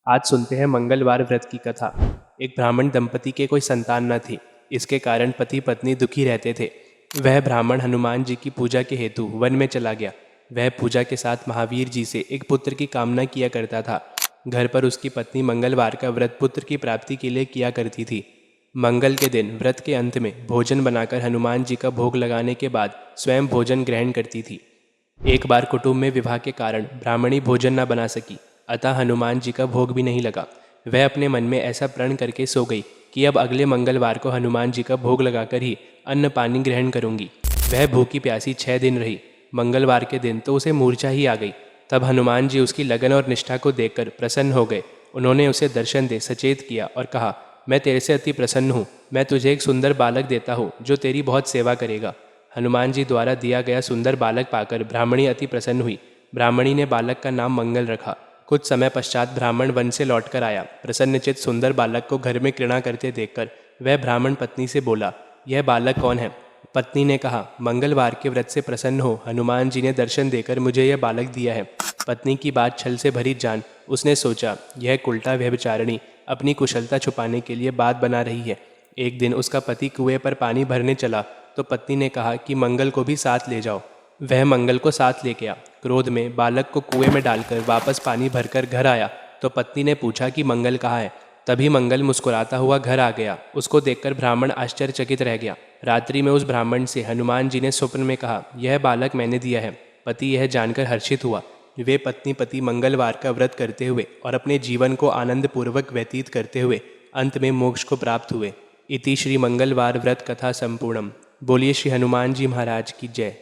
आज सुनते हैं मंगलवार व्रत की कथा। एक ब्राह्मण दंपति के कोई संतान न थी। इसके कारण पति पत्नी दुखी रहते थे। वह ब्राह्मण हनुमान जी की पूजा के हेतु वन में चला गया। वह पूजा के साथ महावीर जी से एक पुत्र की कामना किया करता था। घर पर उसकी पत्नी मंगलवार का व्रत पुत्र की प्राप्ति के लिए किया करती थी। मंगल के दिन व्रत के अंत में भोजन बनाकर हनुमान जी का भोग लगाने के बाद स्वयं भोजन ग्रहण करती थी। एक बार कुटुंब में विवाह के कारण ब्राह्मणी भोजन न बना सकी, अतः हनुमान जी का भोग भी नहीं लगा। वह अपने मन में ऐसा प्रण करके सो गई कि अब अगले मंगलवार को हनुमान जी का भोग लगाकर ही अन्न पानी ग्रहण करूंगी। वह भूखी प्यासी 6 दिन रही। मंगलवार के दिन तो उसे मूर्छा ही आ गई। तब हनुमान जी उसकी लगन और निष्ठा को देखकर प्रसन्न हो गए। उन्होंने उसे दर्शन दे सचेत किया और कहा, मैं तेरे से अति प्रसन्न हूँ। मैं तुझे एक सुंदर बालक देता हूँ जो तेरी बहुत सेवा करेगा। हनुमान जी द्वारा दिया गया सुंदर बालक पाकर ब्राह्मणी अति प्रसन्न हुई। ब्राह्मणी ने बालक का नाम मंगल रखा। कुछ समय पश्चात ब्राह्मण वन से लौटकर आया। प्रसन्नचित सुंदर बालक को घर में क्रीड़ा करते देखकर वह ब्राह्मण पत्नी से बोला, यह बालक कौन है? पत्नी ने कहा, मंगलवार के व्रत से प्रसन्न हो हनुमान जी ने दर्शन देकर मुझे यह बालक दिया है। पत्नी की बात छल से भरी जान उसने सोचा, यह कुलटा व्यभिचारिणी अपनी कुशलता छुपाने के लिए बात बना रही है। एक दिन उसका पति कुएं पर पानी भरने चला तो पत्नी ने कहा कि मंगल को भी साथ ले जाओ। वह मंगल को साथ ले गया। क्रोध में बालक को कुएं में डालकर वापस पानी भरकर घर आया तो पत्नी ने पूछा कि मंगल कहाँ है। तभी मंगल मुस्कुराता हुआ घर आ गया। उसको देखकर ब्राह्मण आश्चर्यचकित रह गया। रात्रि में उस ब्राह्मण से हनुमान जी ने स्वप्न में कहा, यह बालक मैंने दिया है। पति यह जानकर हर्षित हुआ। वे पत्नी पति मंगलवार का व्रत करते हुए और अपने जीवन को आनंदपूर्वक व्यतीत करते हुए अंत में मोक्ष को प्राप्त हुए। इति श्री मंगलवार व्रत कथा संपूर्णम। बोलिए श्री हनुमान जी महाराज की जय।